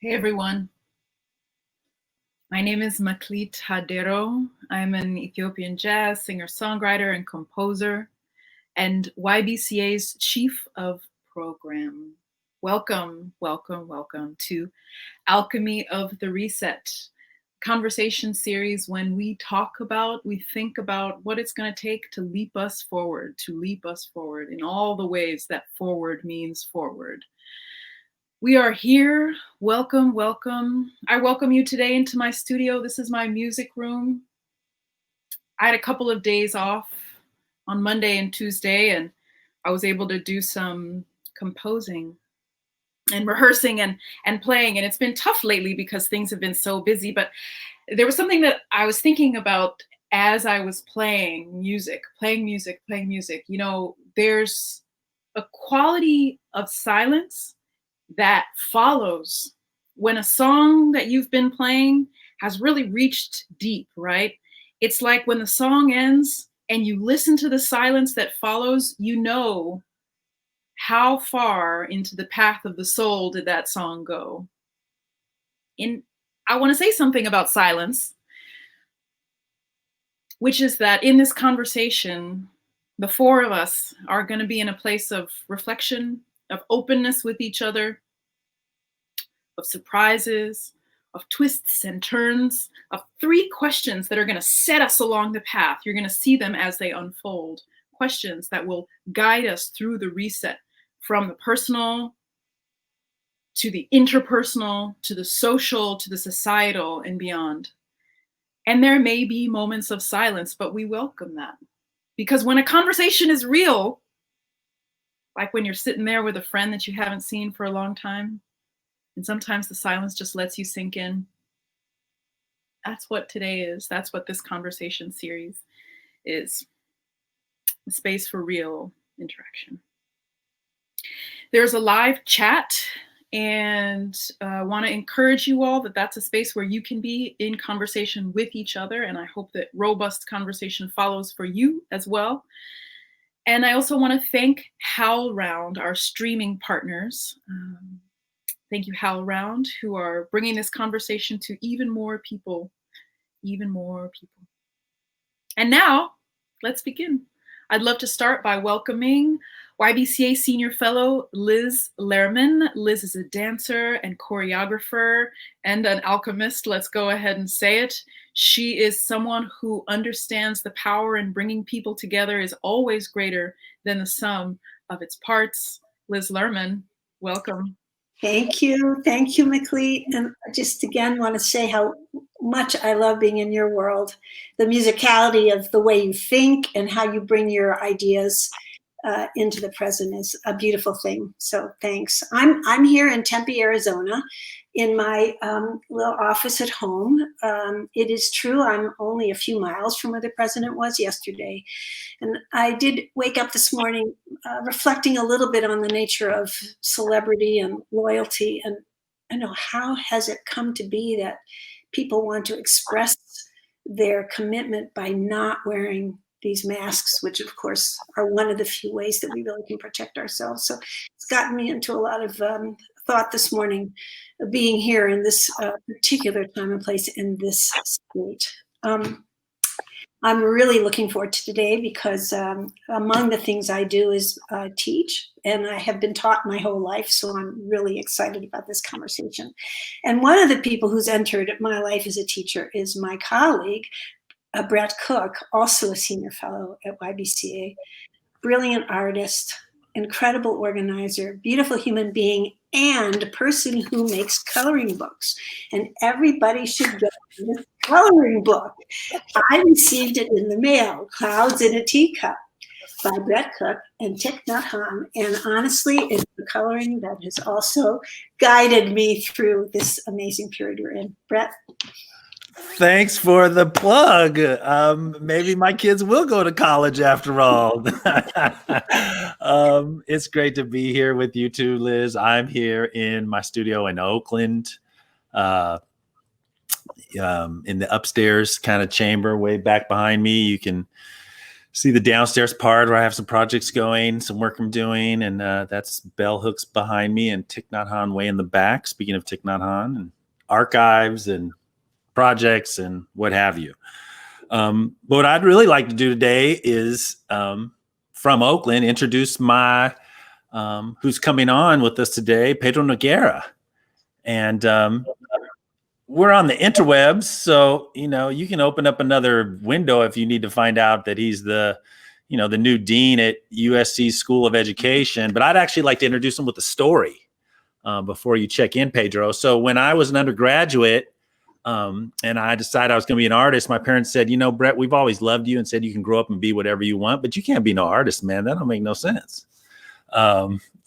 Hey everyone, my name is Maklit Hadero. I'm an Ethiopian jazz singer-songwriter and composer, and YBCA's Chief of Program. Welcome, welcome, welcome to Alchemy of the Reset, conversation series when we think about what it's going to take to leap us forward in all the ways that forward means forward. We are here. Welcome, welcome. I welcome you today into my studio. This is my music room. I had a couple of days off on Monday and Tuesday, and I was able to do some composing and rehearsing and playing. And it's been tough lately because things have been so busy. But there was something that I was thinking about as I was playing music. You know, there's a quality of silence that follows when a song that you've been playing has really reached deep, right? It's like when the song ends and you listen to the silence that follows, you know how far into the path of the soul did that song go. And I want to say something about silence, which is that in this conversation, the four of us are going to be in a place of reflection, of openness with each other, of surprises, of twists and turns, of three questions that are going to set us along the path. You're going to see them as they unfold. Questions that will guide us through the reset from the personal to the interpersonal, to the social, to the societal, and beyond. And there may be moments of silence, but we welcome that. Because when a conversation is real, like when you're sitting there with a friend that you haven't seen for a long time, and sometimes the silence just lets you sink in. That's what today is. That's what this conversation series is. A space for real interaction. There's a live chat, and I want to encourage you all that that's a space where you can be in conversation with each other, and I hope that robust conversation follows for you as well. And I also want to thank HowlRound, our streaming partners. Thank you, HowlRound, who are bringing this conversation to even more people. And now, let's begin. I'd love to start by welcoming YBCA Senior Fellow Liz Lehrman. Liz is a dancer and choreographer and an alchemist. Let's go ahead and say it. She is someone who understands the power in bringing people together is always greater than the sum of its parts. Liz Lehrman, welcome. Thank you, Maklit. And I just again want to say how much I love being in your world, the musicality of the way you think and how you bring your ideas into the present is a beautiful thing. So thanks. I'm here in Tempe, Arizona, in my little office at home. It is true I'm only a few miles from where the president was yesterday. And I did wake up this morning reflecting a little bit on the nature of celebrity and loyalty. And I know, how has it come to be that people want to express their commitment by not wearing these masks, which of course are one of the few ways that we really can protect ourselves. So it's gotten me into a lot of thought this morning of being here in this particular time and place in this state. I'm really looking forward to today because among the things I do is teach, and I have been taught my whole life, so I'm really excited about this conversation. And one of the people who's entered my life as a teacher is my colleague, Brett Cook, also a senior fellow at YBCA, brilliant artist, incredible organizer, beautiful human being, and a person who makes coloring books. And everybody should get this coloring book. I received it in the mail, Clouds in a Teacup, by Brett Cook and Thich Nhat Hanh. And honestly, it's the coloring that has also guided me through this amazing period we're in. Brett? Thanks for the plug. Maybe my kids will go to college after all. It's great to be here with you too, Liz. I'm here in my studio in Oakland, in the upstairs kind of chamber way back behind me. You can see the downstairs part where I have some projects going, some work I'm doing, and that's Bell Hooks behind me and Thich Nhat Hanh way in the back. Speaking of Thich Nhat Hanh, and archives and projects and what have you. But what I'd really like to do today is from Oakland introduce my who's coming on with us today, Pedro Noguera, and we're on the interwebs, so you can open up another window if you need to find out that he's the new dean at USC School of Education. But I'd actually like to introduce him with a story before you check in, Pedro. So when I was an undergraduate and I decided I was going to be an artist, my parents said, Brett, we've always loved you and said you can grow up and be whatever you want, but you can't be no artist, man. That don't make no sense.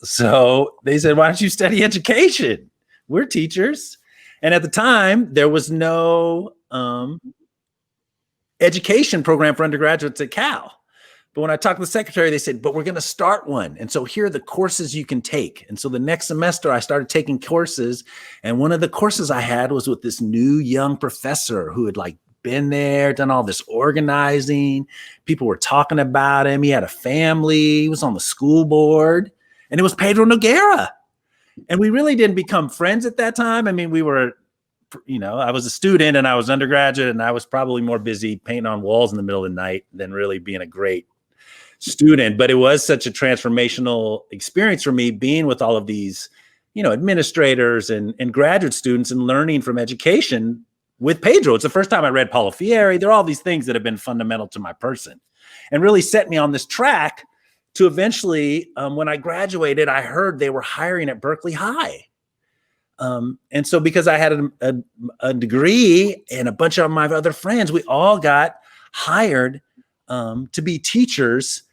So they said, why don't you study education? We're teachers. And at the time, there was no education program for undergraduates at Cal. But when I talked to the secretary, they said, but we're going to start one. And so here are the courses you can take. And so the next semester, I started taking courses. And one of the courses I had was with this new young professor who had been there, done all this organizing. People were talking about him. He had a family. He was on the school board. And it was Pedro Noguera. And we really didn't become friends at that time. I mean, we were, I was a student and I was undergraduate, and I was probably more busy painting on walls in the middle of the night than really being a great student. But it was such a transformational experience for me, being with all of these, administrators and graduate students and learning from education with Pedro. It's the first time I read Paulo Freire. There are all these things that have been fundamental to my person and really set me on this track to eventually, when I graduated, I heard they were hiring at Berkeley High. And so because I had a degree and a bunch of my other friends, we all got hired to be teachers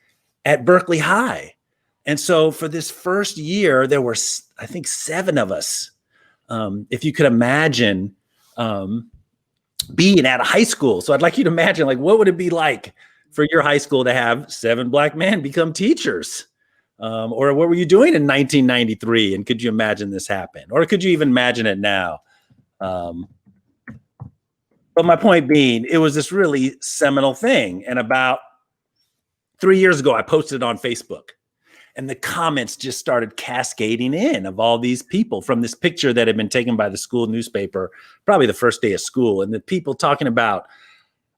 at Berkeley High. And so for this first year, there were, I think, 7 of us. If you could imagine being at a high school. So I'd like you to imagine, what would it be like for your high school to have 7 Black men become teachers? Or what were you doing in 1993? And could you imagine this happen? Or could you even imagine it now? But my point being, it was this really seminal thing. And about 3 years ago, I posted it on Facebook. And the comments just started cascading in of all these people from this picture that had been taken by the school newspaper, probably the first day of school. And the people talking about,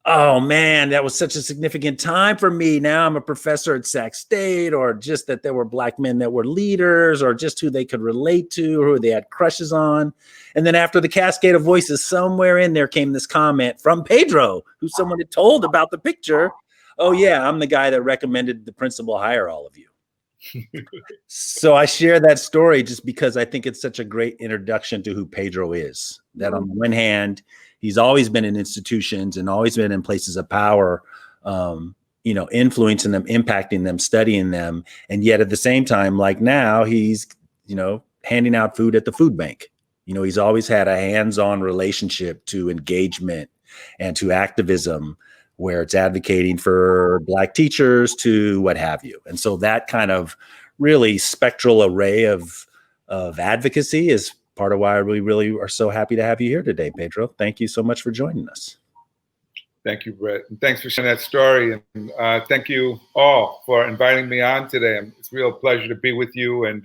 oh man, that was such a significant time for me. Now I'm a professor at Sac State, or just that there were Black men that were leaders, or just who they could relate to, or who they had crushes on. And then after the cascade of voices, somewhere in there came this comment from Pedro, who someone had told about the picture. Oh yeah, I'm the guy that recommended the principal hire all of you. So I share that story just because I think it's such a great introduction to who Pedro is. That on the one hand, he's always been in institutions and always been in places of power, influencing them, impacting them, studying them. And yet at the same time, like now, he's, handing out food at the food bank. He's always had a hands-on relationship to engagement and to activism, where it's advocating for Black teachers to what have you. And so that kind of really spectral array of advocacy is part of why we really are so happy to have you here today, Pedro. Thank you so much for joining us. Thank you, Brett. And thanks for sharing that story. And thank you all for inviting me on today. It's a real pleasure to be with you. And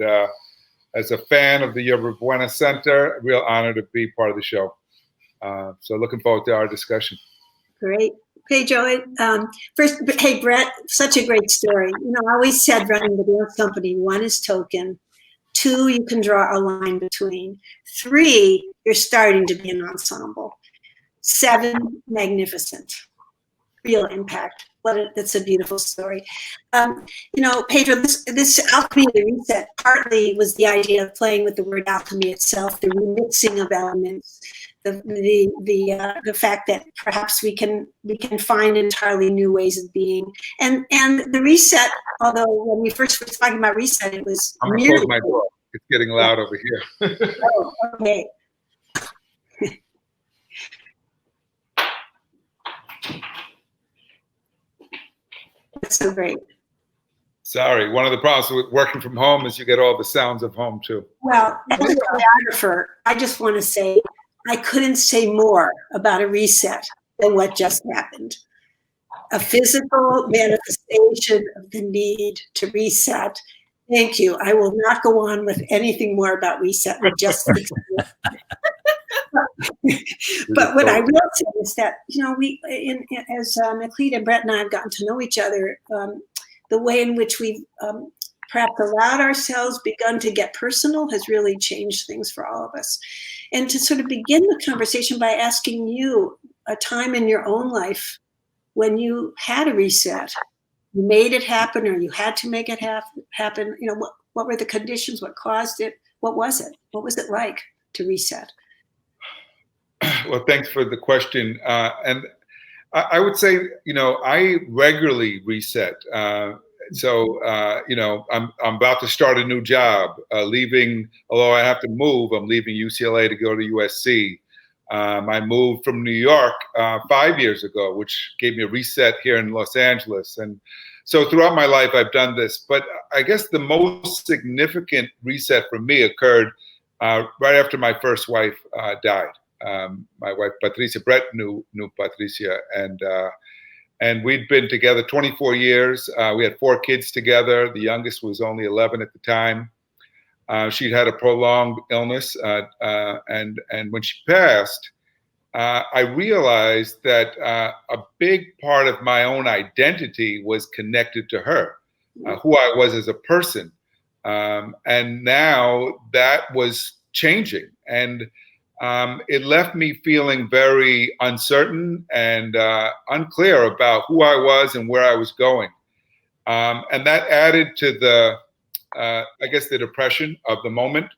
as a fan of the Yerba Buena Center, a real honor to be part of the show. So looking forward to our discussion. Great. Pedro, first, hey, Brett, such a great story. I always said running the dance company, 1 is token, 2, you can draw a line between, 3, you're starting to be an ensemble, 7, magnificent, real impact. That's a beautiful story. Pedro, this alchemy of the reset partly was the idea of playing with the word alchemy itself, the remixing of elements, the fact that perhaps we can find entirely new ways of being, and the reset. Although when we first were talking about reset, it was. I'm gonna close my door. It's getting loud over here. Oh, okay. That's so great. Sorry, one of the problems with working from home is you get all the sounds of home too. Well, as a choreographer, I just want to say I couldn't say more about a reset than what just happened. a physical manifestation of the need to reset. Thank you. I will not go on with anything more about reset. We just but what I will say is that, we, as McLeod and Brett and I have gotten to know each other, the way in which we've perhaps allowed ourselves, begun to get personal, has really changed things for all of us. And to sort of begin the conversation by asking you a time in your own life when you had a reset, you made it happen, or you had to make it happen. What were the conditions? What caused it? What was it? What was it like to reset? Well, thanks for the question. And I would say, I regularly reset. So, I'm about to start a new job, although I have to move, I'm leaving UCLA to go to USC. I moved from New York 5 years ago, which gave me a reset here in Los Angeles. And so throughout my life, I've done this. But I guess the most significant reset for me occurred right after my first wife died. My wife, Patricia. Brett knew Patricia, and we'd been together 24 years. We had 4 kids together. The youngest was only 11 at the time. She'd had a prolonged illness, and when she passed, I realized that a big part of my own identity was connected to her, who I was as a person. And now that was changing. And it left me feeling very uncertain and unclear about who I was and where I was going. And that added to the depression of the moment.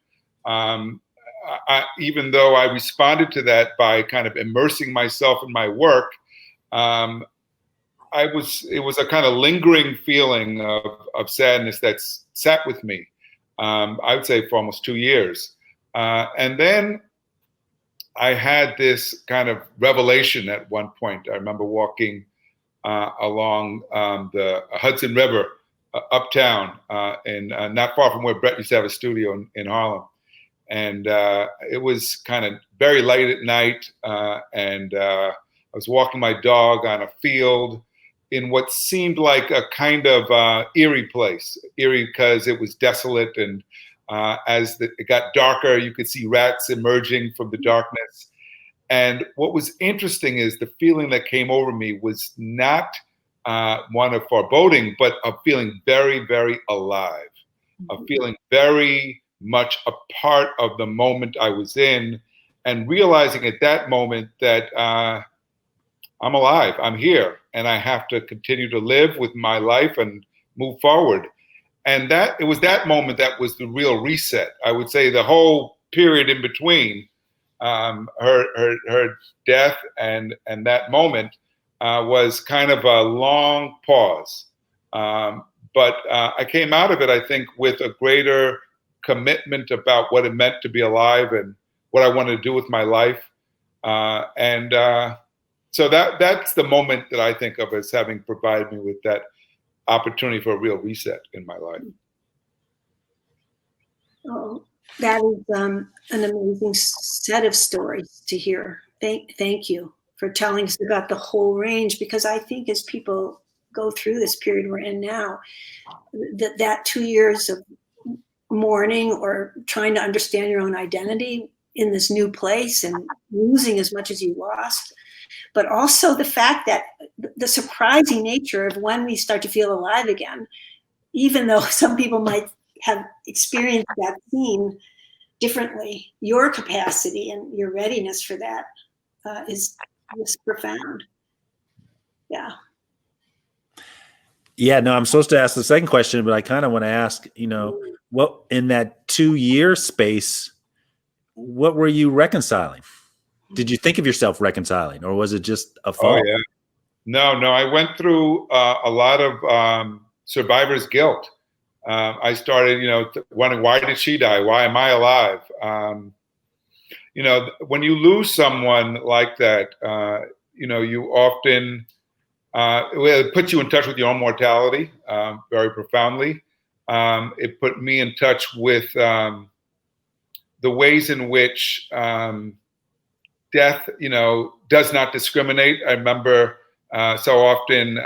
Even though I responded to that by kind of immersing myself in my work, it was a kind of lingering feeling of sadness that sat with me, I would say, for almost 2 years. And then I had this kind of revelation at one point. I remember walking along the Hudson River uptown, and not far from where Brett used to have a studio in Harlem. And it was kind of very late at night, and I was walking my dog on a field in what seemed like a kind of eerie place. Eerie because it was desolate, and as it got darker, you could see rats emerging from the darkness. And what was interesting is the feeling that came over me was not one of foreboding, but of feeling very, very alive, of feeling very much a part of the moment I was in, and realizing at that moment that I'm alive, I'm here, and I have to continue to live with my life and move forward. And it was that moment that was the real reset. I would say the whole period in between her death and that moment was kind of a long pause. But I came out of it, I think, with a greater commitment about what it meant to be alive and what I wanted to do with my life. So that's the moment that I think of as having provided me with that opportunity for a real reset in my life. Oh, that is an amazing set of stories to hear. Thank you for telling us about the whole range, because I think as people go through this period we're in now, that 2 years of mourning or trying to understand your own identity in this new place and losing as much as you lost, but also the fact that the surprising nature of when we start to feel alive again, even though some people might have experienced that scene differently, your capacity and your readiness for that is profound. Yeah. Yeah, no, I'm supposed to ask the second question, but I kind of want to ask, what in that 2 year space, what were you reconciling? Did you think of yourself reconciling, or was it just a fall? Oh, yeah. No, I went through a lot of survivor's guilt. I started, wondering, why did she die? Why am I alive? When you lose someone like that, you often, it puts you in touch with your own mortality very profoundly. It put me in touch with the ways in which death, does not discriminate. I remember so often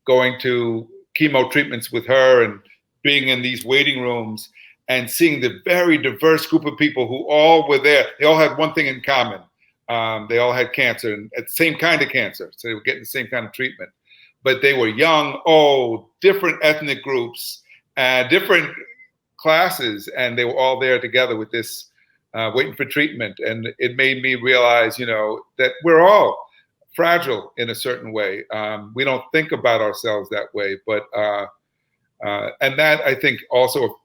going to chemo treatments with her and being in these waiting rooms and seeing the very diverse group of people who all were there. They all had one thing in common. They all had cancer, and the same kind of cancer. So they were getting the same kind of treatment. But they were young, old, different ethnic groups, different classes, and they were all there together with this, waiting for treatment. And it made me realize, that we're all fragile in a certain way. We don't think about ourselves that way, but and that, I think, also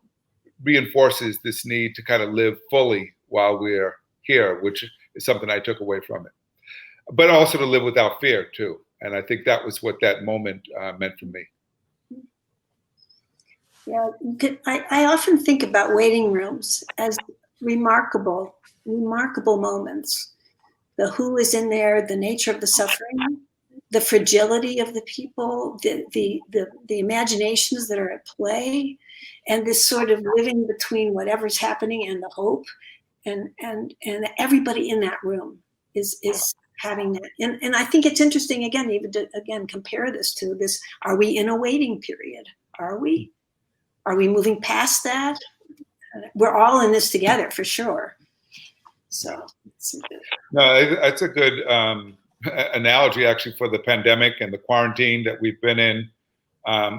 reinforces this need to kind of live fully while we're here, which is something I took away from it. But also to live without fear too. And I think that was what that moment meant for me. Yeah, I often think about waiting rooms as remarkable moments. The who is in there, the nature of the suffering, the fragility of the people, the imaginations that are at play, and this sort of living between whatever's happening and the hope, and everybody in that room is having that. And I think it's interesting, again, even to compare this to this. Are we in a waiting period? Are we moving past that? We're all in this together for sure. So no, it's a good analogy actually for the pandemic and the quarantine that we've been in.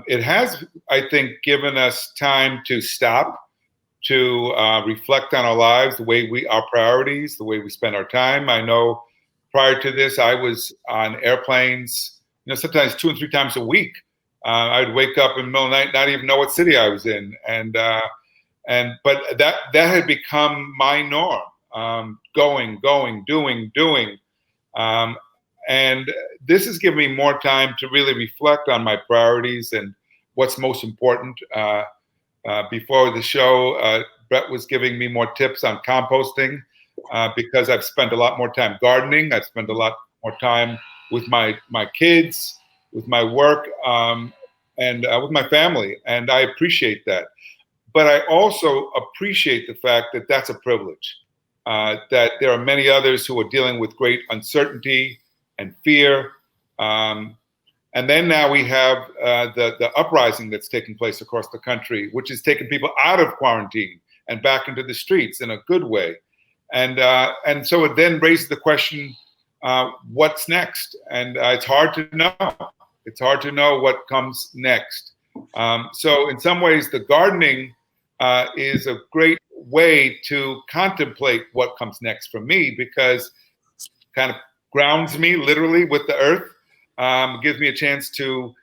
It has, I think, given us time to stop, to reflect on our lives, our priorities, the way we spend our time. I know prior to this, I was on airplanes, sometimes 2 and 3 times a week. I'd wake up in the middle of the night, not even know what city I was in, but that had become my norm. Going, doing. And this has given me more time to really reflect on my priorities and what's most important. Before the show, Brett was giving me more tips on composting because I've spent a lot more time gardening. I've spent a lot more time with my kids, with my work, and with my family. And I appreciate that. But I also appreciate the fact that that's a privilege. That there are many others who are dealing with great uncertainty and fear. And then now we have the uprising that's taking place across the country, which is taking people out of quarantine and back into the streets in a good way. And so it then raises the question, what's next? And it's hard to know. It's hard to know what comes next. So in some ways, the gardening is a great way to contemplate what comes next for me, because it kind of grounds me literally with the earth, gives me a chance to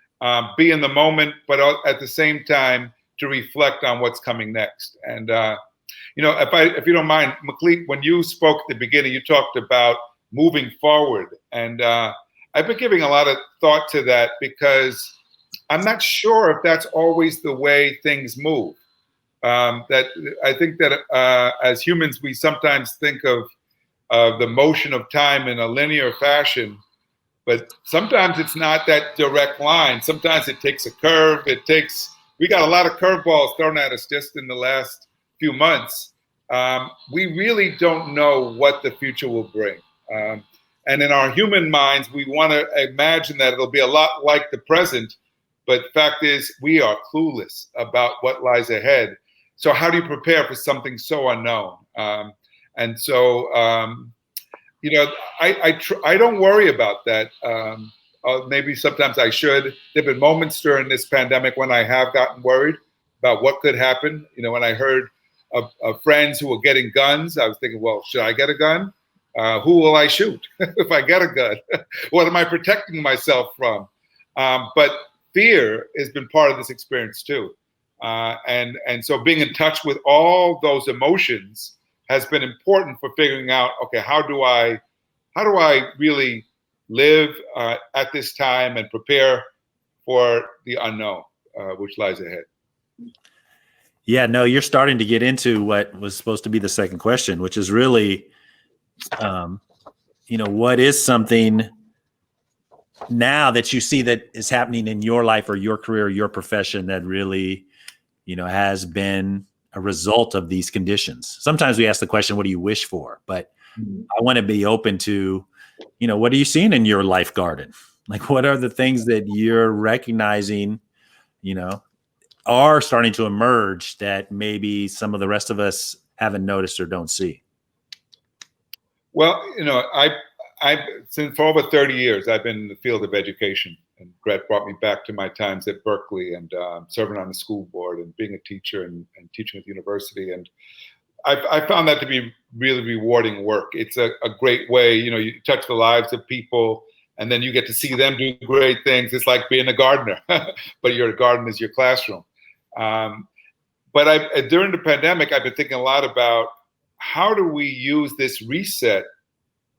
be in the moment, but at the same time to reflect on what's coming next. And if you don't mind, Maklit, when you spoke at the beginning, you talked about moving forward, and I've been giving a lot of thought to that because I'm not sure if that's always the way things move. That I think that as humans, we sometimes think of the motion of time in a linear fashion, but sometimes it's not that direct line. Sometimes it takes a curve. We got a lot of curveballs thrown at us just in the last few months. We really don't know what the future will bring. And in our human minds, we want to imagine that it'll be a lot like the present, but the fact is we are clueless about what lies ahead. So how do you prepare for something so unknown? And so, I don't worry about that. Maybe sometimes I should. There have been moments during this pandemic when I have gotten worried about what could happen. When I heard of friends who were getting guns, I was thinking, well, should I get a gun? Who will I shoot if I get a gun? What am I protecting myself from? But fear has been part of this experience too. And so being in touch with all those emotions has been important for figuring out, okay, how do I really live at this time and prepare for the unknown, which lies ahead. Yeah, no, you're starting to get into what was supposed to be the second question, which is really, what is something now that you see that is happening in your life or your career, or your profession that really, has been a result of these conditions? Sometimes we ask the question, what do you wish for? But I want to be open to, what are you seeing in your life garden? Like, what are the things that you're recognizing, are starting to emerge that maybe some of the rest of us haven't noticed or don't see? Well, I've since for over 30 years, I've been in the field of education, and Brett brought me back to my times at Berkeley and serving on the school board and being a teacher and teaching at the university. And I found that to be really rewarding work. It's a great way, you touch the lives of people, and then you get to see them do great things. It's like being a gardener, but your garden is your classroom. But during the pandemic, I've been thinking a lot about how do we use this reset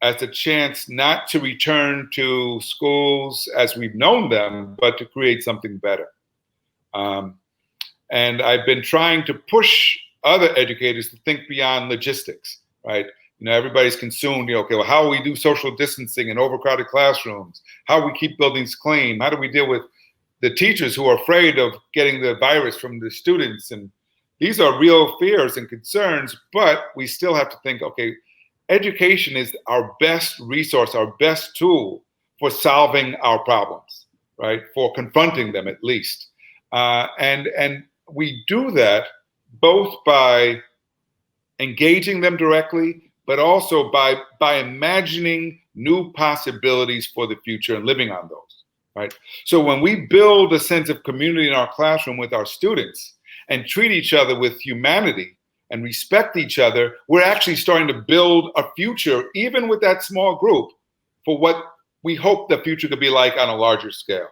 as a chance not to return to schools as we've known them, but to create something better. And I've been trying to push other educators to think beyond logistics, right? Everybody's consumed, okay, well, how do we do social distancing in overcrowded classrooms? How do we keep buildings clean? How do we deal with the teachers who are afraid of getting the virus from the students? And these are real fears and concerns, but we still have to think, okay, education is our best resource, our best tool for solving our problems, right? For confronting them at least. And we do that both by engaging them directly, but also by imagining new possibilities for the future and living on those, right? So when we build a sense of community in our classroom with our students and treat each other with humanity and respect each other, we're actually starting to build a future, even with that small group, for what we hope the future could be like on a larger scale.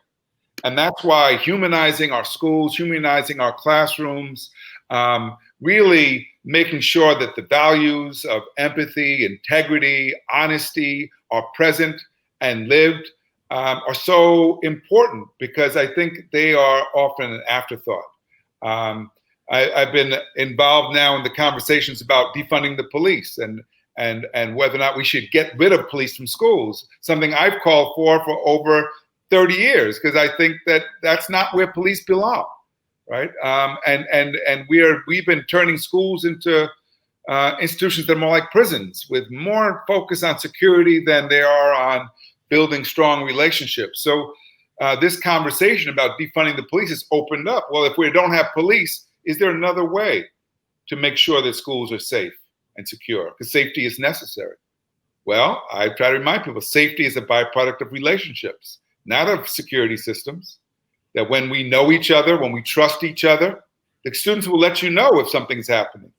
And that's why humanizing our schools, humanizing our classrooms, really making sure that the values of empathy, integrity, honesty are present and lived are so important, because I think they are often an afterthought. I've been involved now in the conversations about defunding the police and whether or not we should get rid of police from schools, something I've called for over 30 years, because I think that that's not where police belong, right? And we've been turning schools into institutions that are more like prisons, with more focus on security than they are on building strong relationships. So this conversation about defunding the police has opened up. Well, if we don't have police, is there another way to make sure that schools are safe and secure? Because safety is necessary. Well, I try to remind people, safety is a byproduct of relationships, not of security systems. That when we know each other, when we trust each other, the students will let you know if something's happening.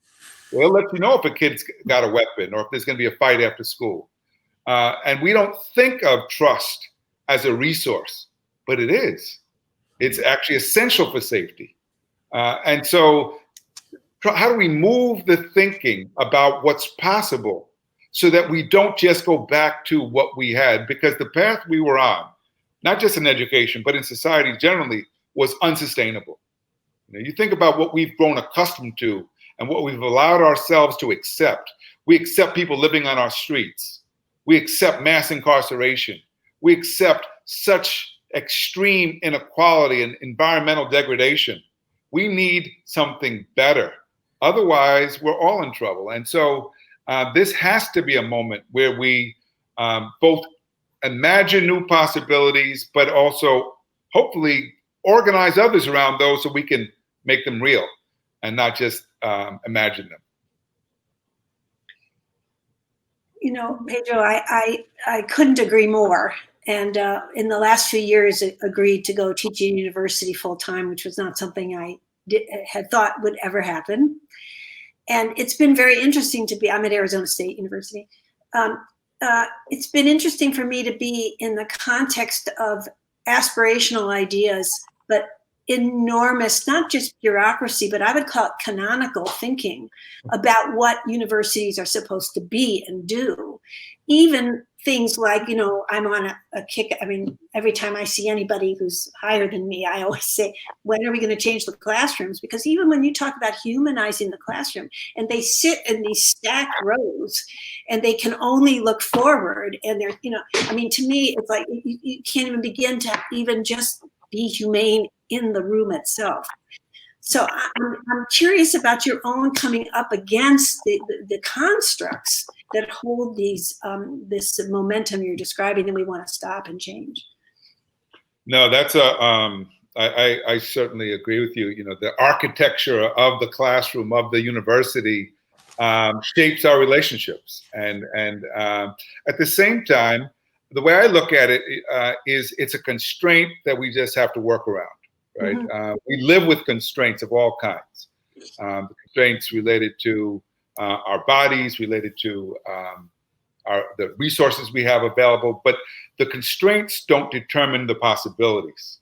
They'll let you know if a kid's got a weapon or if there's going to be a fight after school. And we don't think of trust as a resource, but it is. It's actually essential for safety. And so how do we move the thinking about what's possible so that we don't just go back to what we had? Because the path we were on, not just in education, but in society generally, was unsustainable. You think about what we've grown accustomed to and what we've allowed ourselves to accept. We accept people living on our streets. We accept mass incarceration. We accept such extreme inequality and environmental degradation. We need something better. Otherwise, we're all in trouble. And so this has to be a moment where we both imagine new possibilities, but also hopefully organize others around those so we can make them real and not just imagine them. Pedro, I couldn't agree more. And in the last few years, I agreed to go teach at university full time, which was not something I had thought would ever happen. And it's been very interesting I'm at Arizona State University. It's been interesting for me to be in the context of aspirational ideas, but enormous, not just bureaucracy, but I would call it canonical thinking about what universities are supposed to be and do. Even things like, I'm on a kick. I mean, every time I see anybody who's higher than me, I always say, when are we going to change the classrooms? Because even when you talk about humanizing the classroom, and they sit in these stacked rows and they can only look forward, and they're, to me, it's like you can't even begin to even just be humane in the room itself. So I'm curious about your own coming up against the constructs that hold this momentum you're describing that we want to stop and change. No, that's I certainly agree with you. You know, the architecture of the classroom, of the university, shapes our relationships. And at the same time, the way I look at it is it's a constraint that we just have to work around, right? Mm-hmm. We live with constraints of all kinds. The constraints related to our bodies, related to the resources we have available, but the constraints don't determine the possibilities.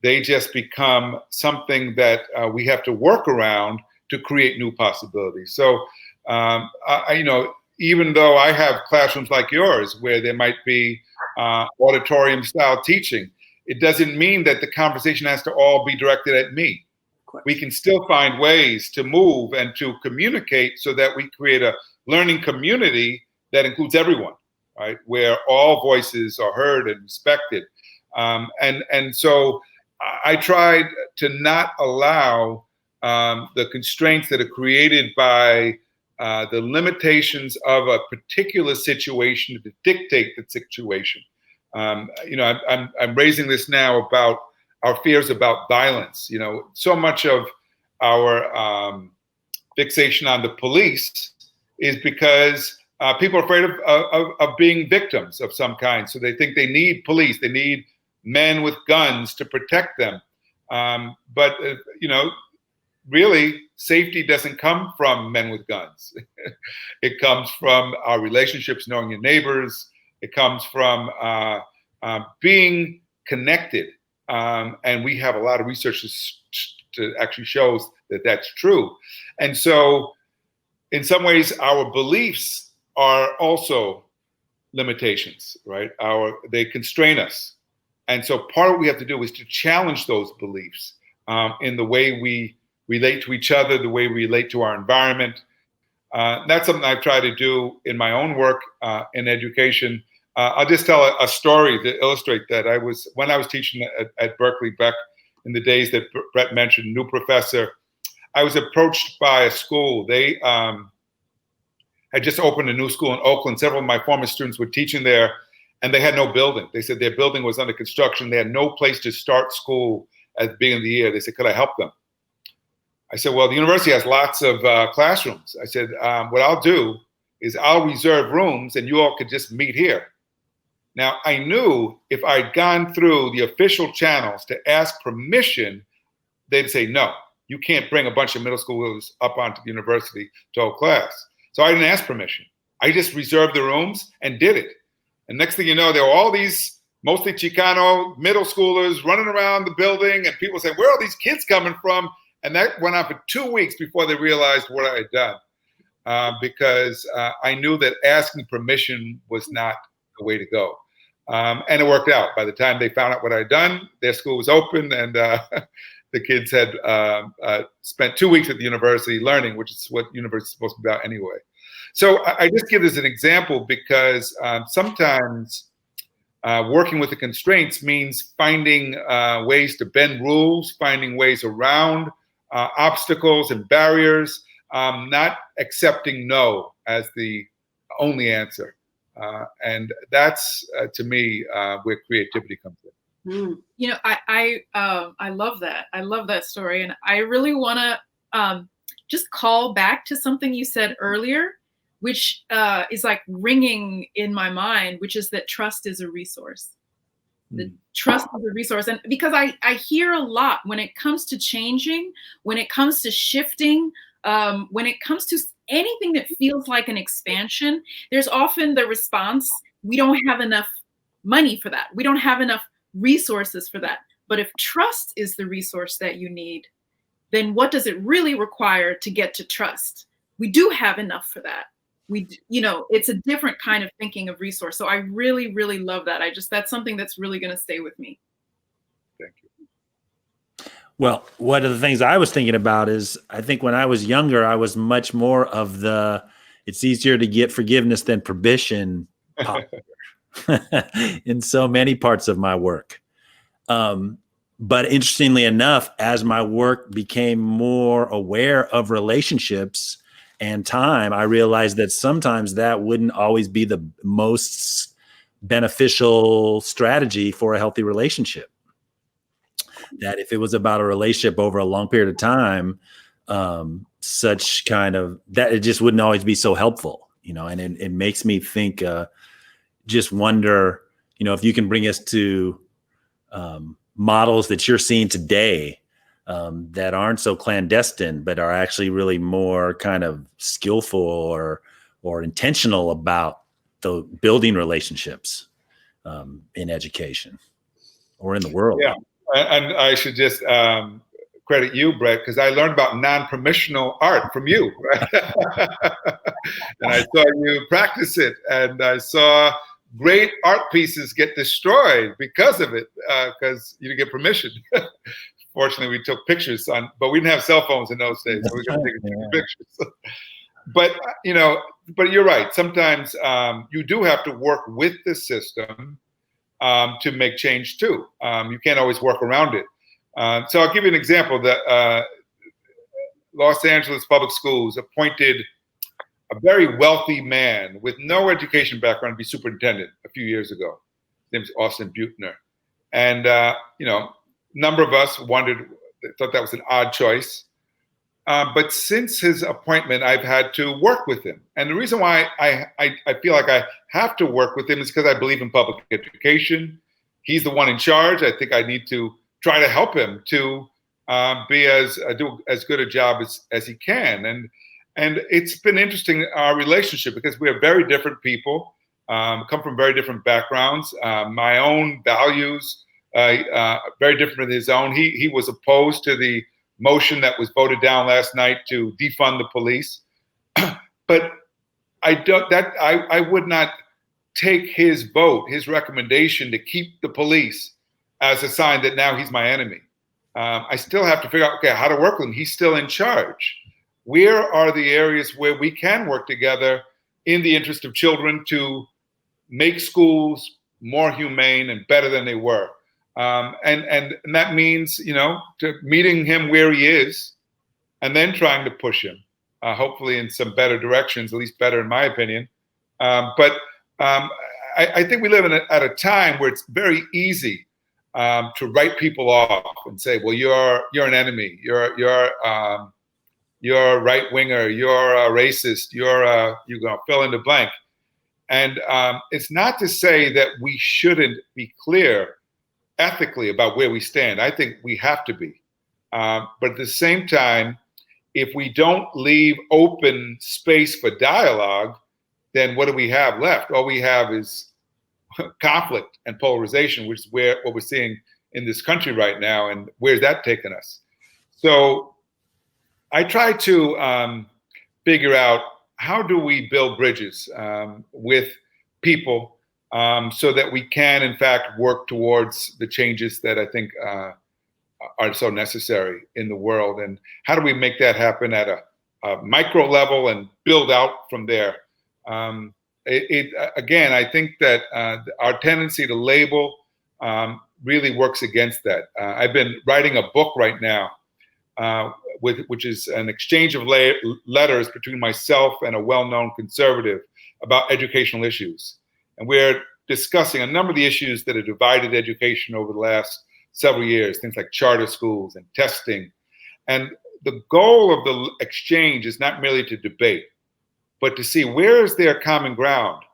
They just become something that we have to work around to create new possibilities. So, you know, even though I have classrooms like yours where there might be auditorium style teaching, it doesn't mean that the conversation has to all be directed at me. We can still find ways to move and to communicate so that we create a learning community that includes everyone, right? Where all voices are heard and respected. And so I tried to not allow the constraints that are created by the limitations of a particular situation to dictate the situation. You know, I'm raising this now about our fears about violence. You know, so much of our fixation on the police is because people are afraid of being victims of some kind. So they think they need police. They need men with guns to protect them. But you know, really, safety doesn't come from men with guns. It comes from our relationships, knowing your neighbors. It comes from being connected. And we have a lot of research to actually shows that that's true. And so in some ways, our beliefs are also limitations, right? They constrain us. And so part of what we have to do is to challenge those beliefs in the way we relate to each other, the way we relate to our environment. That's something I've tried to do in my own work in education. I'll just tell a story to illustrate that. When I was teaching at Berkeley back in the days that Brett mentioned, new professor, I was approached by a school. They had just opened a new school in Oakland. Several of my former students were teaching there, and they had no building. They said their building was under construction. They had no place to start school at the beginning of the year. They said, could I help them? I said, well, the university has lots of classrooms. I said, what I'll do is I'll reserve rooms and you all could just meet here. Now, I knew if I'd gone through the official channels to ask permission, they'd say, no, you can't bring a bunch of middle schoolers up onto the university to hold class. So I didn't ask permission. I just reserved the rooms and did it. And next thing you know, there were all these mostly Chicano middle schoolers running around the building, and people saying, where are these kids coming from? And that went on for 2 weeks before they realized what I had done, because I knew that asking permission was not the way to go. And it worked out. By the time they found out what I'd done, their school was open, and the kids had spent 2 weeks at the university learning, which is what university is supposed to be about anyway. So I just give this an example because sometimes working with the constraints means finding ways to bend rules, finding ways around obstacles and barriers, not accepting no as the only answer. And that's, to me, where creativity comes in. Mm. You know, I love that. I love that story. And I really want to just call back to something you said earlier, which is like ringing in my mind, which is that trust is a resource. The trust is a resource. And because I hear a lot when it comes to changing, when it comes to shifting, when it comes to anything that feels like an expansion, there's often the response, we don't have enough money for that. We don't have enough resources for that. But if trust is the resource that you need, then what does it really require to get to trust? We do have enough for that. It's a different kind of thinking of resource. So I really, really love that. That's something that's really going to stay with me. Thank you. Well, one of the things I was thinking about is I think when I was younger, I was much more of it's easier to get forgiveness than permission in so many parts of my work. But interestingly enough, as my work became more aware of relationships and time, I realized that sometimes that wouldn't always be the most beneficial strategy for a healthy relationship. that if it was about a relationship over a long period of time, such kind of that it just wouldn't always be so helpful, and it makes me think, just wonder, if you can bring us to models that you're seeing today that aren't so clandestine, but are actually really more kind of skillful or intentional about the building relationships in education or in the world. Yeah, and I should just credit you, Brett, because I learned about non-permissional art from you, right? And I saw you practice it, and I saw great art pieces get destroyed because of it, because you didn't get permission. Fortunately, we took pictures but we didn't have cell phones in those days, so we were going to take pictures. But but you're right. Sometimes you do have to work with the system to make change too. You can't always work around it. So I'll give you an example. That Los Angeles Public Schools appointed a very wealthy man with no education background to be superintendent a few years ago. His name is Austin Buettner. And, number of us thought that was an odd choice. But since his appointment, I've had to work with him. And the reason why I feel like I have to work with him is because I believe in public education. He's the one in charge. I think I need to try to help him to do as good a job as he can. And it's been interesting, our relationship, because we are very different people, come from very different backgrounds. My own values, very different than his own. He was opposed to the motion that was voted down last night to defund the police. But I would not take his vote, his recommendation to keep the police as a sign that now he's my enemy. I still have to figure out, okay, how to work with him. He's still in charge. Where are the areas where we can work together in the interest of children to make schools more humane and better than they were? And that means, to meeting him where he is and then trying to push him, hopefully in some better directions, at least better in my opinion. But I think we live at a time where it's very easy to write people off and say, well, you're an enemy. You're a right winger. You're a racist. You're going to fill in the blank. And it's not to say that we shouldn't be clear ethically about where we stand. I think we have to be. But at the same time, if we don't leave open space for dialogue, then what do we have left? All we have is conflict and polarization, which is what we're seeing in this country right now. And where's that taken us? So I try to figure out, how do we build bridges with people so that we can, in fact, work towards the changes that I think are so necessary in the world? And how do we make that happen at a micro level and build out from there? Again, I think that our tendency to label really works against that. I've been writing a book right now, which is an exchange of letters between myself and a well-known conservative about educational issues. And we're discussing a number of the issues that have divided education over the last several years, things like charter schools and testing. And the goal of the exchange is not merely to debate, but to see where is there common ground,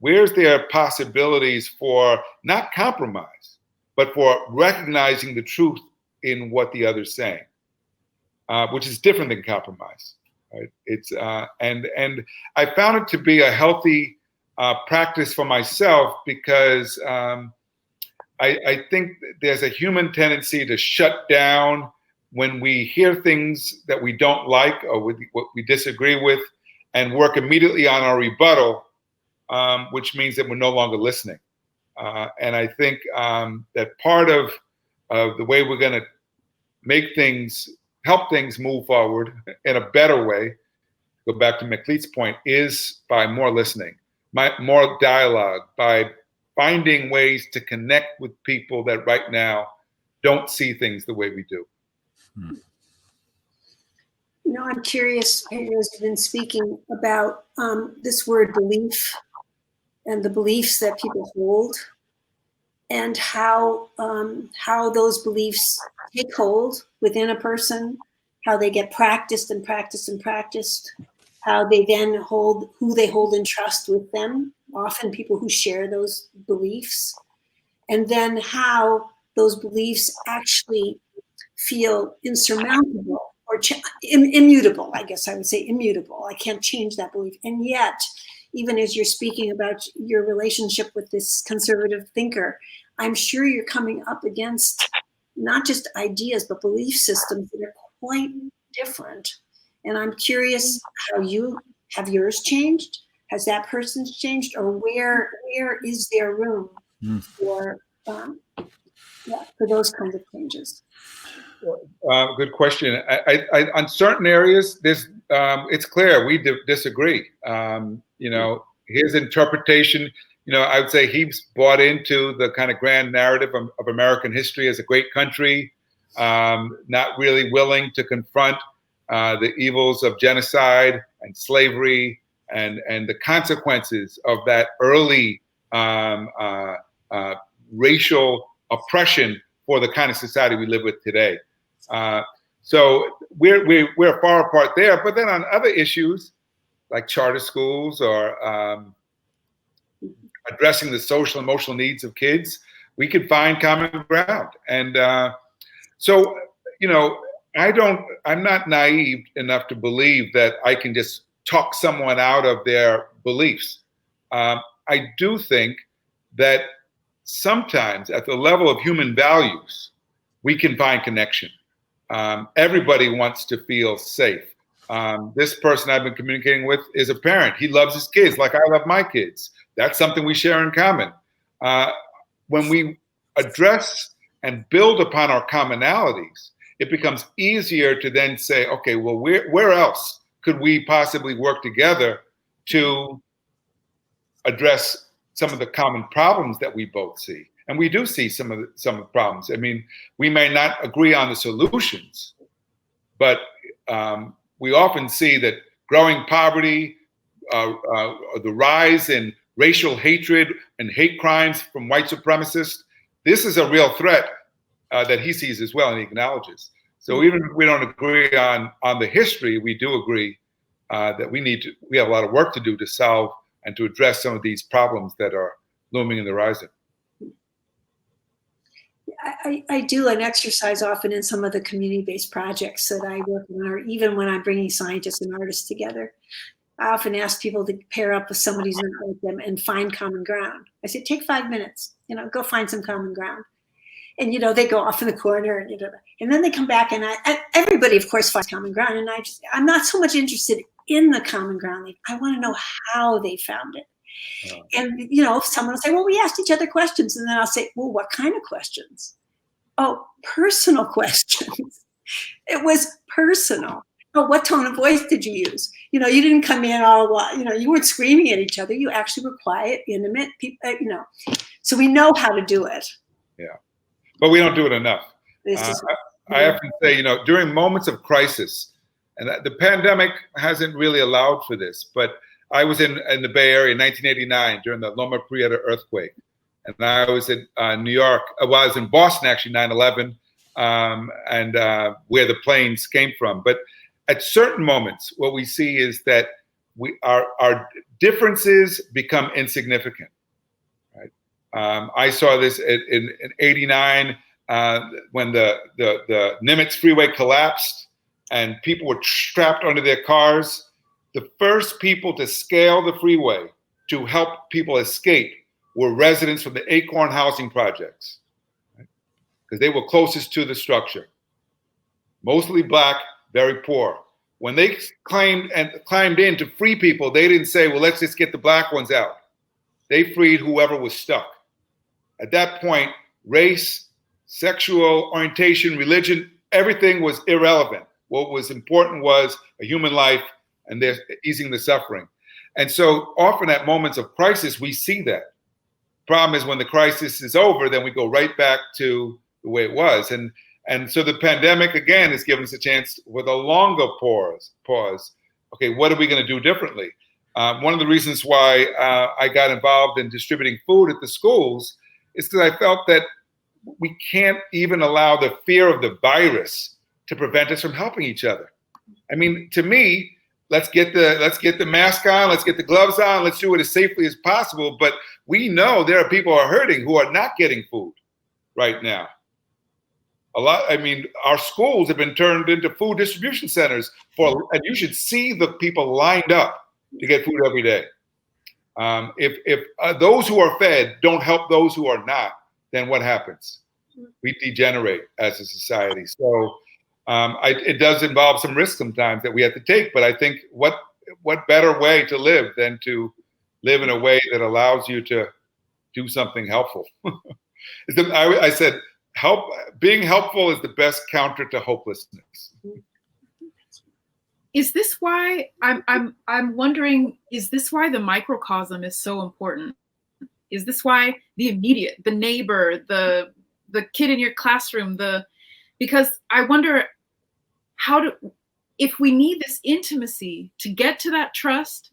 where's there possibilities for not compromise, but for recognizing the truth in what the other's saying, which is different than compromise. Right? It's and I found it to be a healthy practice for myself, because I think there's a human tendency to shut down when we hear things that we don't like or what we disagree with, and work immediately on our rebuttal, which means that we're no longer listening. And I think that part of the way we're going to help things move forward in a better way, go back to Macleet's point, is by more listening, more dialogue, by finding ways to connect with people that right now don't see things the way we do. I'm curious, as you've been speaking about this word belief and the beliefs that people hold, and how those beliefs take hold within a person, how they get practiced and practiced and practiced, how they then hold, who they hold in trust with them, often people who share those beliefs, and then how those beliefs actually feel insurmountable or immutable. I guess I would say immutable. I can't change that belief. And yet, even as you're speaking about your relationship with this conservative thinker, I'm sure you're coming up against not just ideas, but belief systems that are quite different. And I'm curious how have yours changed? Has that person's changed? Or where is there room for those kinds of changes? Good question. I on certain areas, there's it's clear we disagree. His interpretation, I would say he's bought into the kind of grand narrative of American history as a great country, not really willing to confront the evils of genocide and slavery and the consequences of that early racial oppression for the kind of society we live with today. So we're far apart there. But then on other issues like charter schools or addressing the social and emotional needs of kids, we could find common ground. And so I'm not naive enough to believe that I can just talk someone out of their beliefs. I do think that sometimes at the level of human values, we can find connection. Everybody wants to feel safe. This person I've been communicating with is a parent. He loves his kids like I love my kids. That's something we share in common. When we address and build upon our commonalities, it becomes easier to then say, okay, well, where else could we possibly work together to address some of the common problems that we both see? And we do see some of the problems. I mean, we may not agree on the solutions, but we often see that growing poverty, the rise in racial hatred and hate crimes from white supremacists, this is a real threat that he sees as well and he acknowledges. So even if we don't agree on the history, we do agree that we have a lot of work to do to solve and to address some of these problems that are looming in the horizon. I do an exercise often in some of the community-based projects that I work on, or even when I'm bringing scientists and artists together. I often ask people to pair up with somebody who's not like them and find common ground. I say, take 5 minutes, go find some common ground. And, they go off in the corner and then they come back and everybody, of course, finds common ground. And I'm not so much interested in the common ground. I want to know how they found it. And, someone will say, well, we asked each other questions. And then I'll say, well, what kind of questions? Oh, personal questions. It was personal. Oh, what tone of voice did you use? You didn't come in all, you weren't screaming at each other. You actually were quiet, intimate, so we know how to do it. Yeah, but we don't do it enough. I often say, during moments of crisis, and the pandemic hasn't really allowed for this, but I was in the Bay Area in 1989 during the Loma Prieta earthquake. And I was in New York. I was in Boston, actually, 9/11, and where the planes came from. But at certain moments, what we see is that our differences become insignificant. Right? I saw this in 89 when the Nimitz freeway collapsed and people were trapped under their cars. The first people to scale the freeway to help people escape were residents from the Acorn housing projects, because they were closest to the structure. Mostly Black, very poor. When they climbed in to free people, they didn't say, well, let's just get the Black ones out. They freed whoever was stuck. At that point, race, sexual orientation, religion, everything was irrelevant. What was important was a human life and they're easing the suffering. And so often at moments of crisis, we see that. Problem is when the crisis is over, then we go right back to the way it was. And so the pandemic, again, has given us a chance with a longer pause. Okay, what are we going to do differently? One of the reasons why I got involved in distributing food at the schools is because I felt that we can't even allow the fear of the virus to prevent us from helping each other. I mean, to me, let's get the mask on, let's get the gloves on, let's do it as safely as possible. But we know there are people who are hurting who are not getting food right now. I mean, our schools have been turned into food distribution centers and you should see the people lined up to get food every day. If those who are fed don't help those who are not, then what happens? We degenerate as a society. So it does involve some risk sometimes that we have to take, but I think what better way to live than to live in a way that allows you to do something helpful. I said, being helpful is the best counter to hopelessness. Is this why I'm wondering, is this why the microcosm is so important? Is this why the immediate, the neighbor, the kid in your classroom, because I wonder if we need this intimacy to get to that trust,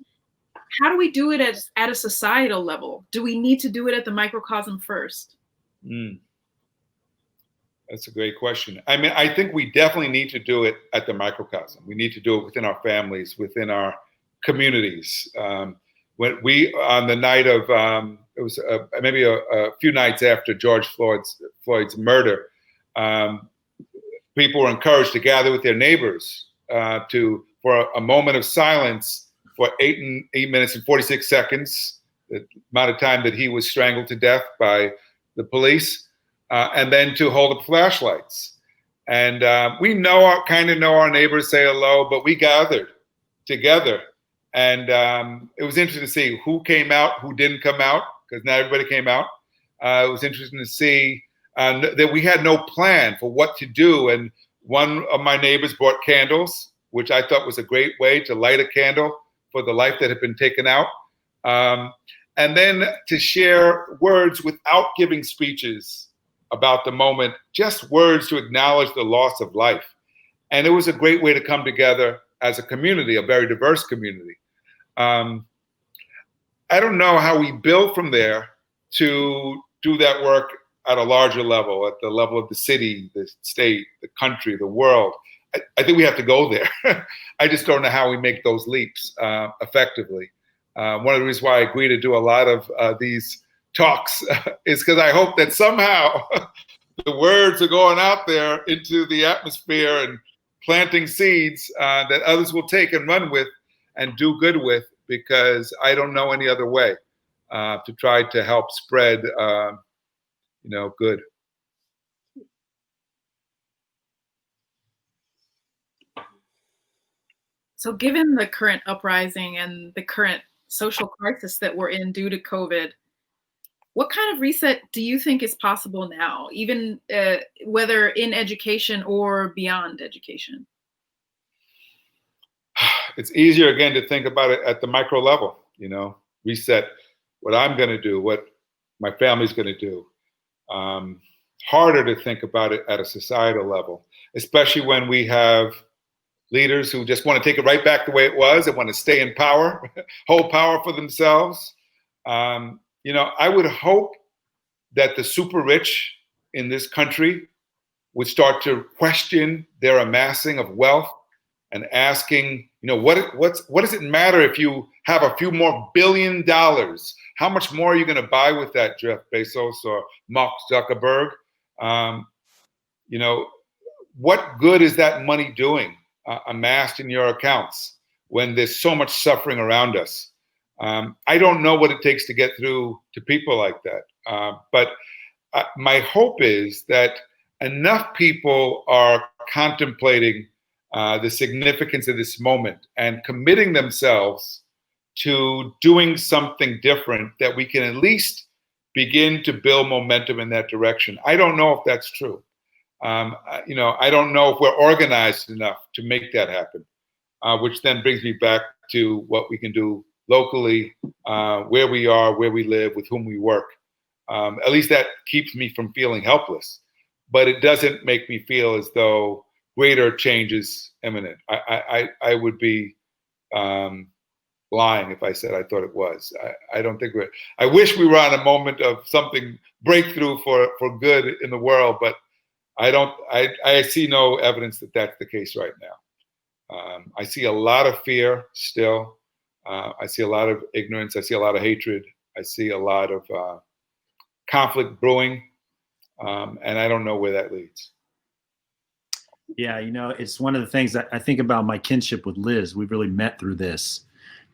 how do we do it at a societal level? Do we need to do it at the microcosm first? That's a great question. I mean, I think we definitely need to do it at the microcosm. We need to do it within our families, within our communities. When we, on the night of, it was maybe a few nights after George Floyd's murder, people were encouraged to gather with their neighbors for a moment of silence for 8 minutes and 46 seconds, the amount of time that he was strangled to death by the police. And then to hold up flashlights. And we kind of know our neighbors, say hello, but we gathered together. And it was interesting to see who came out, who didn't come out, because not everybody came out. It was interesting to see that we had no plan for what to do. And one of my neighbors brought candles, which I thought was a great way to light a candle for the life that had been taken out. And then to share words without giving speeches about the moment, just words to acknowledge the loss of life. And it was a great way to come together as a community, a very diverse community. I don't know how we build from there to do that work at a larger level, at the level of the city, the state, the country, the world. I think we have to go there. I just don't know how we make those leaps effectively. One of the reasons why I agree to do a lot of these talks is because I hope that somehow the words are going out there into the atmosphere and planting seeds that others will take and run with and do good with, because I don't know any other way to try to help spread, good. So given the current uprising and the current social crisis that we're in due to COVID, what kind of reset do you think is possible now, even whether in education or beyond education? It's easier, again, to think about it at the micro level, reset what I'm going to do, what my family's going to do. Harder to think about it at a societal level, especially when we have leaders who just want to take it right back the way it was and want to stay in power, hold power for themselves. I would hope that the super rich in this country would start to question their amassing of wealth and asking, what does it matter if you have a few more $1 billion? How much more are you going to buy with that, Jeff Bezos or Mark Zuckerberg? What good is that money doing amassed in your accounts when there's so much suffering around us? I don't know what it takes to get through to people like that. But my hope is that enough people are contemplating the significance of this moment and committing themselves to doing something different, that we can at least begin to build momentum in that direction. I don't know if that's true. I don't know if we're organized enough to make that happen, which then brings me back to what we can do locally, where we are, where we live, with whom we work. At least that keeps me from feeling helpless, but it doesn't make me feel as though greater change is imminent. I would be lying if I said I thought it was. I don't think I wish we were on a moment of something breakthrough for good in the world, but I see no evidence that that's the case right now. I see a lot of fear still. I see a lot of ignorance. I see a lot of hatred. I see a lot of conflict brewing, and I don't know where that leads. Yeah, it's one of the things that I think about my kinship with Liz. We've really met through this.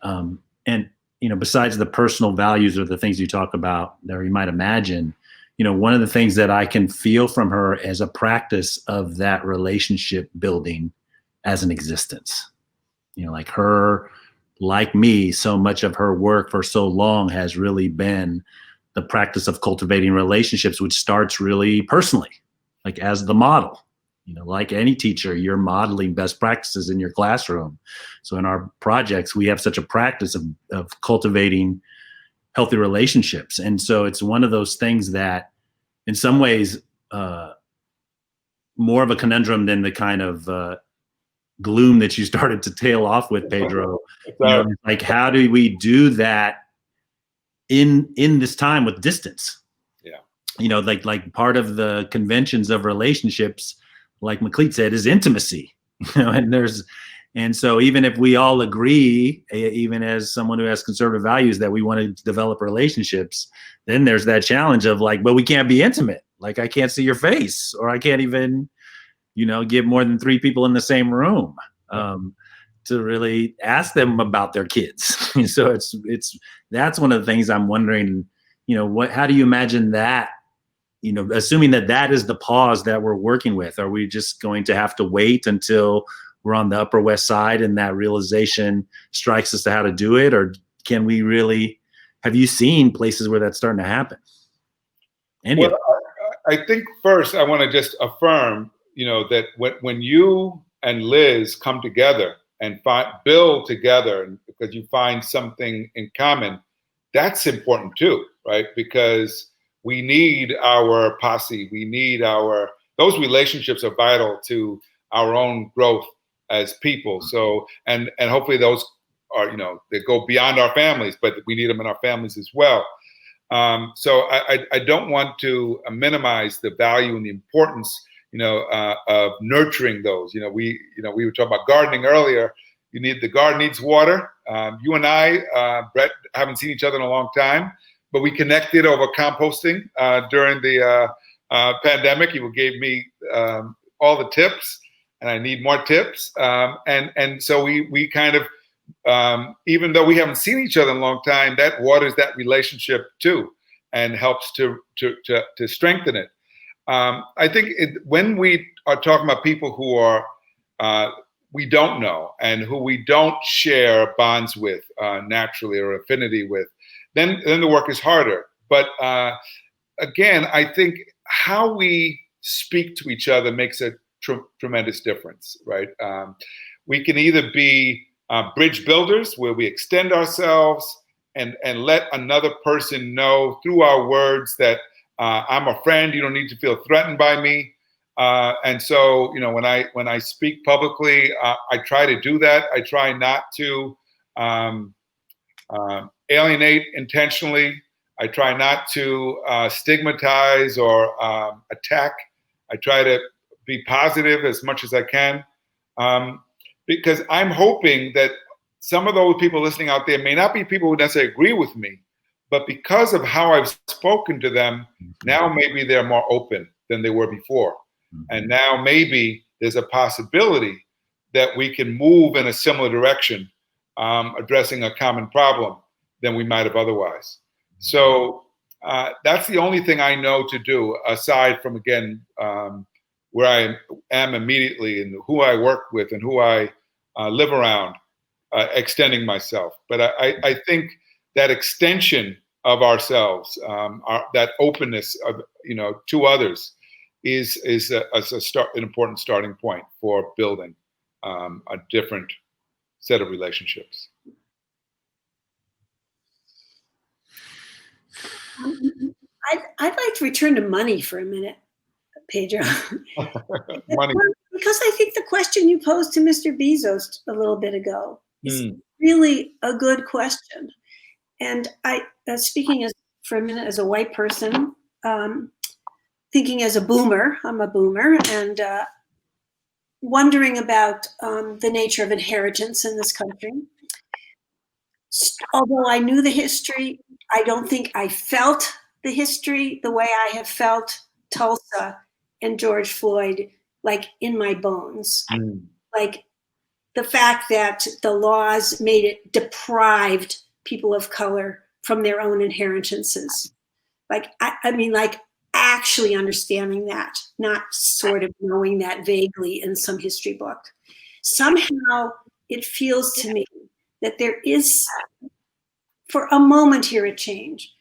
And, besides the personal values or the things you talk about there, you might imagine, one of the things that I can feel from her as a practice of that relationship building as an existence, like her, like me, so much of her work for so long has really been the practice of cultivating relationships, which starts really personally, like as the model. Like any teacher, you're modeling best practices in your classroom. So in our projects, we have such a practice of cultivating healthy relationships. And so it's one of those things that in some ways, more of a conundrum than the kind of gloom that you started to tail off with, Pedro. Like how do we do that in this time with distance? Yeah. Like part of the conventions of relationships, like Maclete said, is intimacy, and so even if we all agree, even as someone who has conservative values, that we want to develop relationships, then there's that challenge of like, but we can't be intimate. Like I can't see your face, or I can't even, get more than 3 people in the same room to really ask them about their kids. So that's one of the things I'm wondering, how do you imagine that? Assuming that is the pause that we're working with, are we just going to have to wait until we're on the Upper West Side and that realization strikes us to how to do it? Or can we really, have you seen places where that's starting to happen? Well, I think first I want to just affirm, that when you and Liz come together and build together because you find something in common, that's important too, right? Because we need our posse. We need those relationships are vital to our own growth as people. So, and hopefully those are, they go beyond our families, but we need them in our families as well. So I don't want to minimize the value and the importance, of nurturing those. We were talking about gardening earlier. The garden needs water. You and I, Brett, haven't seen each other in a long time. But we connected over composting during the pandemic. You gave me all the tips, and I need more tips. And so we kind of, even though we haven't seen each other in a long time, that waters that relationship too, and helps to strengthen it. I think when we are talking about people who are we don't know and who we don't share bonds with naturally or affinity with, then the work is harder. But again, I think how we speak to each other makes a tremendous difference, right? We can either be bridge builders, where we extend ourselves and let another person know through our words that I'm a friend. You don't need to feel threatened by me. And so, when I speak publicly, I try to do that. I try not to alienate intentionally. I try not to stigmatize or attack. I try to be positive as much as I can, because I'm hoping that some of those people listening out there may not be people who necessarily agree with me, but because of how I've spoken to them, now maybe they're more open than they were before. And now maybe there's a possibility that we can move in a similar direction, addressing a common problem than we might have otherwise. So that's the only thing I know to do, aside from, again, where I am immediately and who I work with and who I live around, extending myself. But I think that extension of ourselves, that openness of, to others, is an important starting point for building a different set of relationships. I'd like to return to money for a minute, Pedro. Money. Because I think the question you posed to Mr. Bezos a little bit ago is really a good question. And I, speaking as for a minute as a white person, thinking as a boomer, I'm a boomer, and wondering about the nature of inheritance in this country. Although I knew the history, I don't think I felt the history the way I have felt Tulsa and George Floyd, like in my bones. Like the fact that the laws made it deprived people of color from their own inheritances. Like, I mean, like actually understanding that, not sort of knowing that vaguely in some history book. Somehow it feels to me that there is, for a moment here, a change.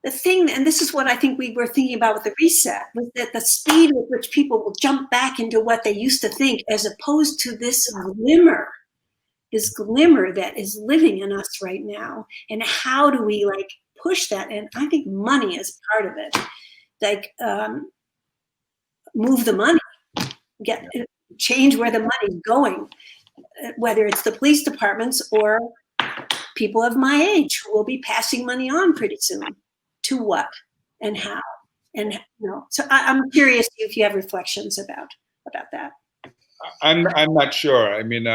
The thing, and this is what I think we were thinking about with the reset, was that the speed with which people will jump back into what they used to think, as opposed to this glimmer that is living in us right now. And how do we like push that? And I think money is part of it. Like move the money, change where the money's going, whether it's the police departments or people of my age who will be passing money on pretty soon. To what and how, and so I'm curious if you have reflections about that. I'm not sure. I mean,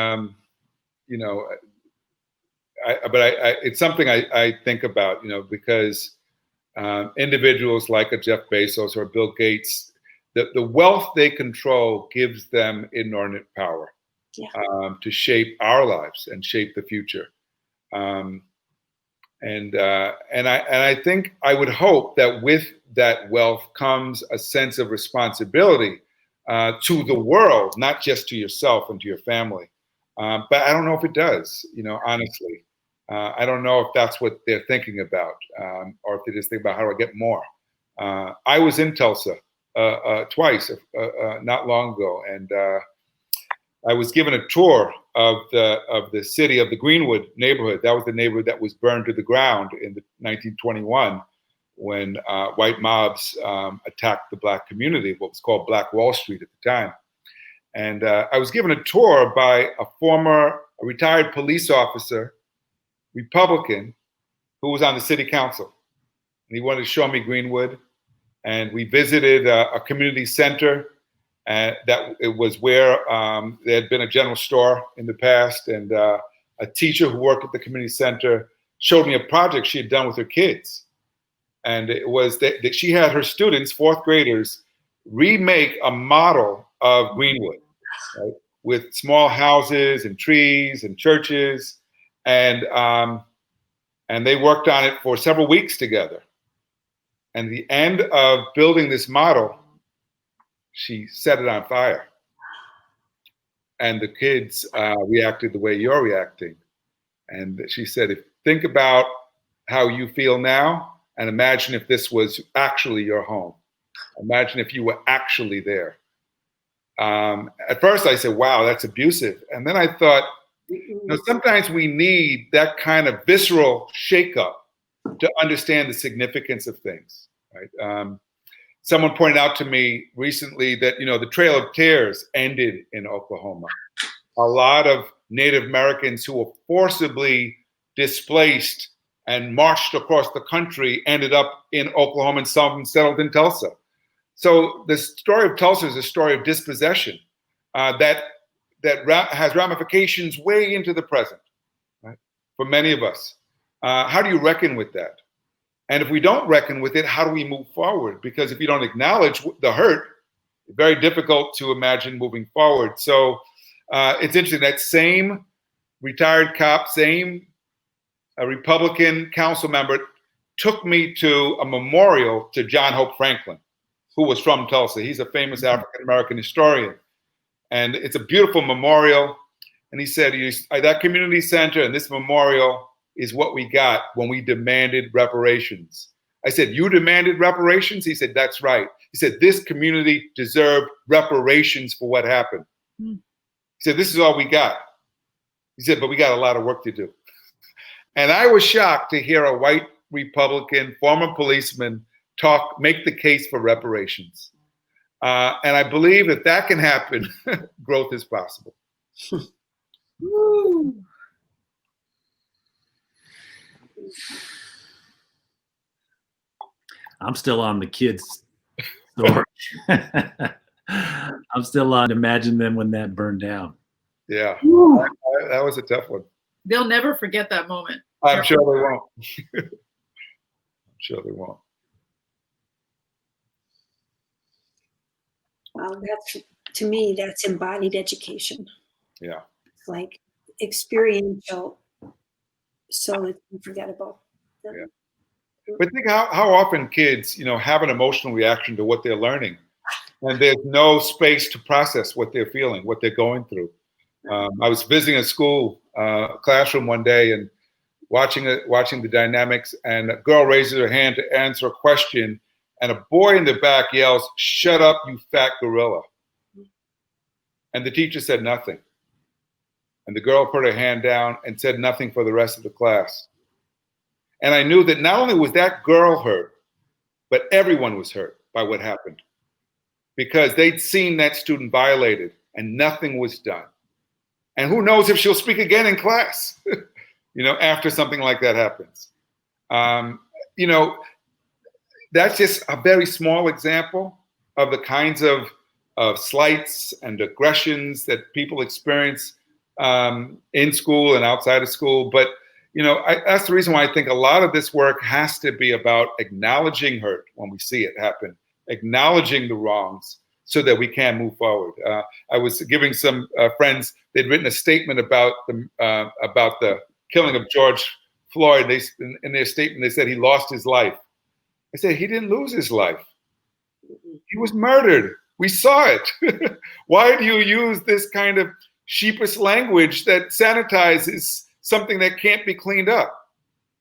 it's something I think about, because individuals like a Jeff Bezos or Bill Gates, the wealth they control gives them inordinate power to shape our lives and shape the future. And I think I would hope that with that wealth comes a sense of responsibility to the world, not just to yourself and to your family. But I don't know if it does, honestly. I don't know if that's what they're thinking about, or if they just think about how do I get more. I was in Tulsa twice not long ago, and I was given a tour of the city of the Greenwood neighborhood. That was the neighborhood that was burned to the ground in 1921 when white mobs attacked the Black community, what was called Black Wall Street at the time. And I was given a tour by a retired police officer, Republican, who was on the city council. And he wanted to show me Greenwood. And we visited a community center. And that it was where there had been a general store in the past, and a teacher who worked at the community center showed me a project she had done with her kids. And it was that she had her students, fourth graders, remake a model of Greenwood, right, with small houses and trees and churches. And they worked on it for several weeks together. And at the end of building this model, she set it on fire. And the kids reacted the way you're reacting. And she said, think about how you feel now, and imagine if this was actually your home. Imagine if you were actually there. At first I said, wow, that's abusive. And then I thought, sometimes we need that kind of visceral shakeup to understand the significance of things, right? Someone pointed out to me recently that, the Trail of Tears ended in Oklahoma. A lot of Native Americans who were forcibly displaced and marched across the country ended up in Oklahoma, and some of them settled in Tulsa. So the story of Tulsa is a story of dispossession that has ramifications way into the present, right? For many of us. How do you reckon with that? And if we don't reckon with it, how do we move forward? Because if you don't acknowledge the hurt, it's very difficult to imagine moving forward. So it's interesting, that same retired cop, same Republican council member took me to a memorial to John Hope Franklin, who was from Tulsa. He's a famous African-American historian. And it's a beautiful memorial. And he said, that community center and this memorial is what we got when we demanded reparations. I said, you demanded reparations? He said, that's right. He said, this community deserved reparations for what happened. He said, this is all we got. He said, but we got a lot of work to do. And I was shocked to hear a white Republican, former policeman make the case for reparations. And I believe if that can happen, growth is possible. I'm still on the kids' story. I'm still on Imagine Them when that burned down. Yeah, that was a tough one. They'll never forget that moment. I'm sure they won't. I'm sure they won't. Well, to me, that's embodied education. Yeah. It's like experiential, so it's unforgettable. Yeah. But think how often kids, have an emotional reaction to what they're learning, and there's no space to process what they're feeling, what they're going through. I was visiting a school classroom one day and watching the dynamics, and a girl raises her hand to answer a question, and a boy in the back yells, "Shut up, you fat gorilla." And the teacher said nothing. And the girl put her hand down and said nothing for the rest of the class. And I knew that not only was that girl hurt, but everyone was hurt by what happened, because they'd seen that student violated and nothing was done. And who knows if she'll speak again in class, after something like that happens. That's just a very small example of the kinds of slights and aggressions that people experience in school and outside of school. But, that's the reason why I think a lot of this work has to be about acknowledging hurt when we see it happen, acknowledging the wrongs so that we can move forward. I was giving some friends, they'd written a statement about the killing of George Floyd. In their statement, they said he lost his life. I said, he didn't lose his life. He was murdered. We saw it. Why do you use this kind of sheepish language that sanitizes something that can't be cleaned up?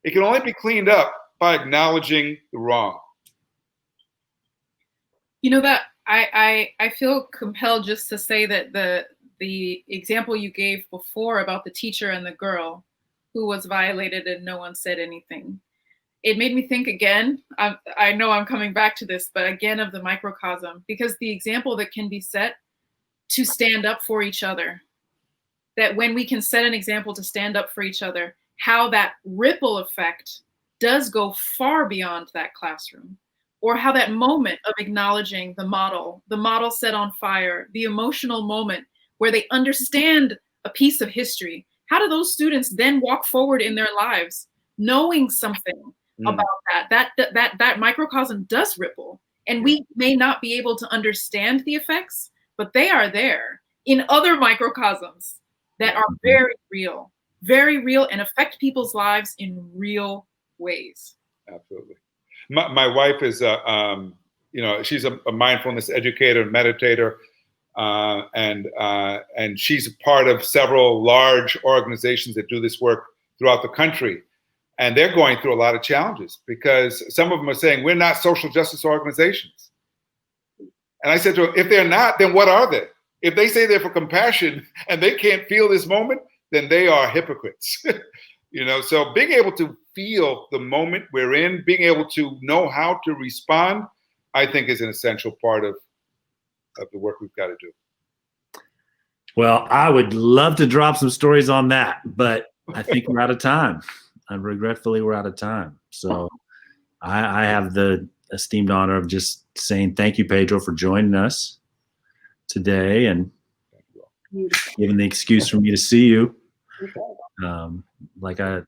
It can only be cleaned up by acknowledging the wrong. That I feel compelled just to say that the example you gave before about the teacher and the girl who was violated and no one said anything, it made me think again. I know I'm coming back to this, but again of the microcosm, because the example that can be set to stand up for each other, that when we can set an example to stand up for each other, how that ripple effect does go far beyond that classroom, or how that moment of acknowledging the model set on fire, the emotional moment where they understand a piece of history. How do those students then walk forward in their lives knowing something about that microcosm does ripple, and we may not be able to understand the effects, but they are there in other microcosms that are very real and affect people's lives in real ways. Absolutely. My wife is she's a mindfulness educator and meditator, and she's a part of several large organizations that do this work throughout the country. And they're going through a lot of challenges because some of them are saying, we're not social justice organizations. And I said to her, if they're not, then what are they? If they say they're for compassion and they can't feel this moment, then they are hypocrites. So being able to feel the moment we're in, being able to know how to respond, I think is an essential part of the work we've got to do. Well, I would love to drop some stories on that, but I think we're out of time. And regretfully, we're out of time. So I have the esteemed honor of just saying thank you, Pedro, for joining us today and giving the excuse for me to see you. Like I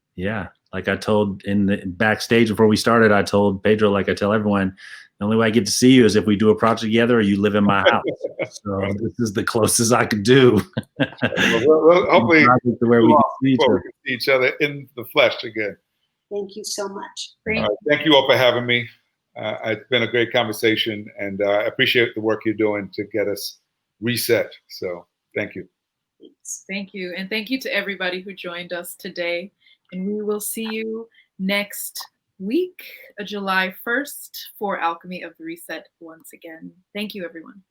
told in the backstage before we started, I told Pedro, like I tell everyone, the only way I get to see you is if we do a project together or you live in my house. So this is the closest I could do. Well, hopefully where we can see each other in the flesh again. Thank you so much. Thank you all for having me. It's been a great conversation, and I appreciate the work you're doing to get us reset. So thank you. Thank you. And thank you to everybody who joined us today. And we will see you next week, July 1st, for Alchemy of the Reset once again. Thank you, everyone.